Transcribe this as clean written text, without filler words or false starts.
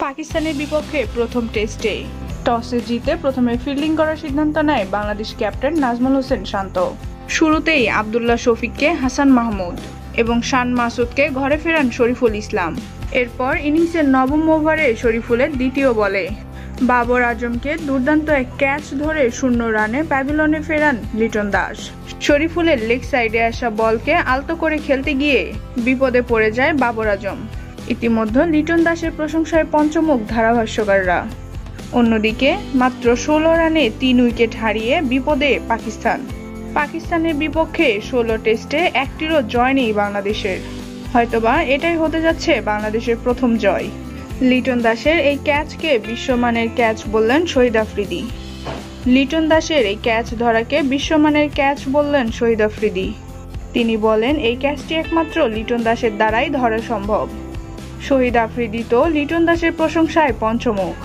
পাকিস্তানের বিপক্ষে প্রথম টেস্টে টসে জিতে প্রথমে ফিল্ডিং করার সিদ্ধান্ত নেয় বাংলাদেশ ক্যাপ্টেন নাজমুল হোসেন শান্ত। শুরুতেই আব্দুল্লাহ শফিককে হাসান মাহমুদ এবং শান মাসুদকে ঘরে ফেরান শরীফুল ইসলাম। এরপর ইনিংসের নবম ওভারে শরীফুলের দ্বিতীয় বলে বাবর আজমকে দুর্দান্ত এক ক্যাচ ধরে 0 রানে প্যাভিলনে ফেরান লিটন দাস। শরীফুলের লেগ সাইডে আসা বলকে আলতো করে খেলতে গিয়ে বিপদে পড়ে যায় বাবর আজম। ইতিমধ্যে লিটন দাসের প্রশংসায় পঞ্চমুখ ধারাভাষ্যকাররা। অন্যদিকে মাত্র 16 রানে 3 উইকেট হারিয়ে বিপদে পাকিস্তানের বিপক্ষে 16 টেস্টে একটিরও জয় নেই বাংলাদেশের। হয়তোবা এটাই হতে যাচ্ছে বাংলাদেশের প্রথম জয়। লিটন দাসের এই ক্যাচকে বিশ্বমানের ক্যাচ বললেন শহীদ আফ্রিদি। তিনি বলেন এই ক্যাচটি একমাত্র লিটন দাসের দ্বারাই ধরা সম্ভব। শহীদ আফ্রিদি তো লিটন দাসের প্রশংসায় পঞ্চমুখ।